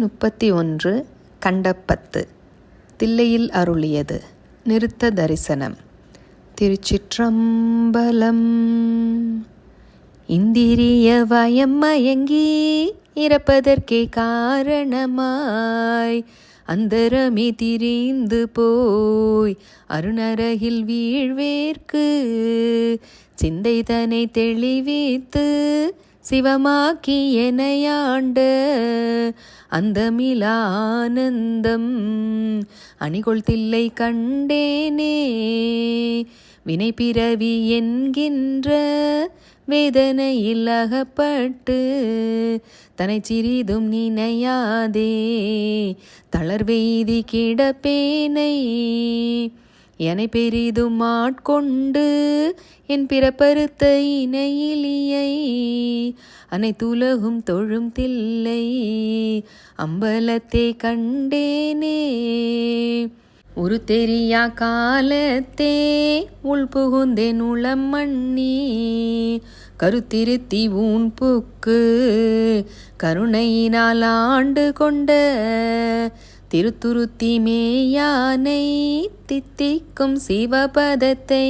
31 கண்டப்பத்து. தில்லையில் அருளியது. நிறுத்த தரிசனம். திருச்சிற்றம்பலம். இந்திரிய வயம் மயங்கி இறப்பதற்கே காரணமாய் அந்தரமே திரிந்து போய் அருணரகில் வீழ்வேற்கு சிந்தை தனை தெளிவித்து சிவமாக்கி எனையாண்ட அந்தமிலா ஆனந்தம் அணிகொள் தில்லை கண்டேனே. வினை பிறவி என்கின்ற வேதனையில் அகப்பட்டு தனை சிறிதும் நினையாதே தளர்வெய்தி கிடப்பேனை எனை பெரிதும் ஆட்கொண்டு என் பிறப்பறுத்த இணையிலியை அனைத்துலகும் தொழும் தில்லை அம்பலத்தே கண்டேனே. ஒரு தெரியா காலத்தே உள்புகுந்தேன் உளம் மண்ணி கருத்திருத்தி ஊன் புக்கு கருணையினால் ஆண்டு கொண்ட திருத்துருத்தி மேயானை தித்திக்கும் சிவபதத்தை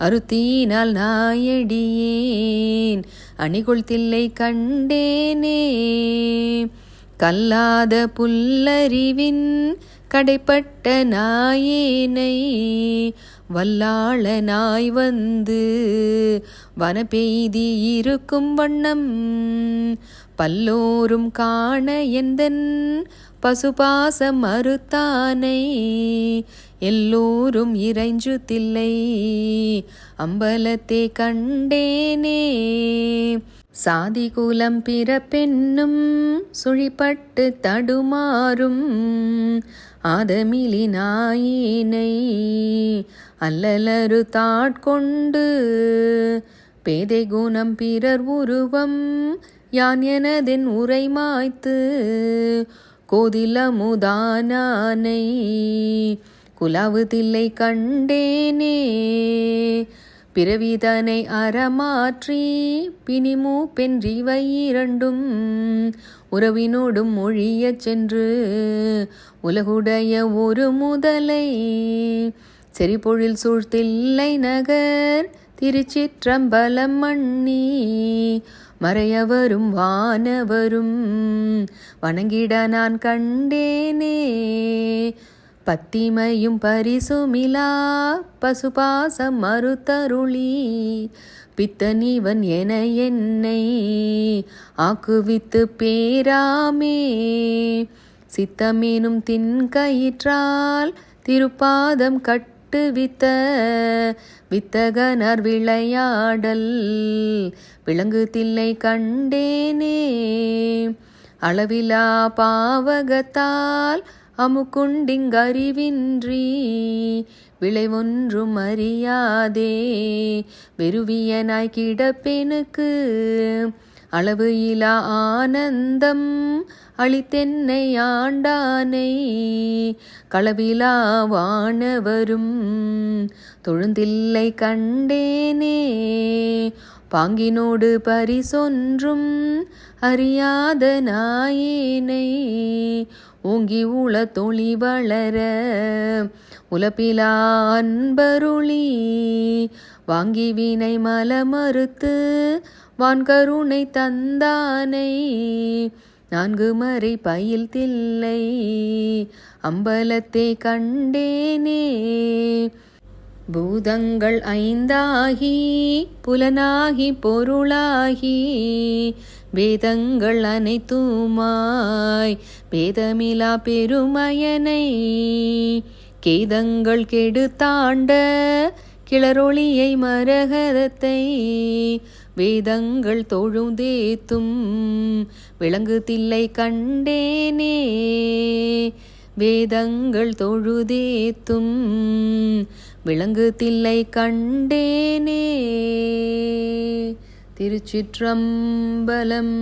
அருத்தினால் நாயடியேன் அணிகொள் தில்லை கண்டேனே. கல்லாத புல்லறிவின் கடைப்பட்ட நாயேனை வல்லாளனாய் வந்து வனப்பெய்தி இருக்கும் வண்ணம் பல்லோரும் காண எந்தன் பசுபாச மறுத்தானை எல்லோரும் இறைஞ்சு தில்லை அம்பலத்தே கண்டேனே. சாதி குலம் பிறப்பென்னும் சுழிப்பட்டு தடுமாறும் ஆதமிலி நாயினை அல்லலரு தாட்கொண்டு பேதை குணம் பிறர் உருவம் யான் எனதென் உரை மாய்த்து கோதிலமுதானானை குலாவு தில்லை கண்டேனே. பிறவிதனை அறமாற்றி பிணிமூ பென்றிவை இரண்டும் உறவினோடும் மொழியச் சென்று உலகுடைய ஒரு முதலை செறிபொழில் சூழ்த்தில்லை நகர் திருச்சிற்றம்பலம் மண்ணி மறையவரும் வானவரும் வணங்கிட நான் கண்டேனே. பத்திமையும் பரிசுமிலா பசுபாசம் மறுத்தருளி பித்தனிவன் என என்னை ஆக்குவித்து பேராமே சித்தமேனும் தின்கயிற்றால் திருப்பாதம் கட்டுவித்த வித்தகனர் விளையாடல் விளங்கு தில்லை கண்டேனே. அளவிலா பாவகத்தால் அமுக்குண்டிங்கறிவின்றி விளைவொன்றும் அறியாதே வெறுவியனாய் கிடப்பெனுக்கு அளவு இலா ஆனந்தம் அளித்தென்னை ஆண்டானை களவிலா வானவரும் தொழுந்தில்லை கண்டேனே. பாங்கினோடு பரிசொன்றும் அறியாத நாயேனை ஓங்கி உள தொழி வளர உலப்பிலா அன்பருளி வாங்கி வினை மலமறுத்து வான்கருணை தந்தானை நான்கு மறை பயில் தில்லை அம்பலத்தே கண்டேனே. பூதங்கள் ஐந்தாகி புலனாகி பொருளாகி வேதங்கள் அனைத்துமாய் பேதமிலா பெருமயனை கேதங்கள் கெடுத்தாண்ட கிளரொளியை மரகதத்தை வேதங்கள் தொழுதேத்தும் விளங்கு தில்லை கண்டேனே. வேதங்கள் தொழுதேத்தும் விளங்கு தில்லை கண்டேனே. திருச்சிற்றம்பலம்.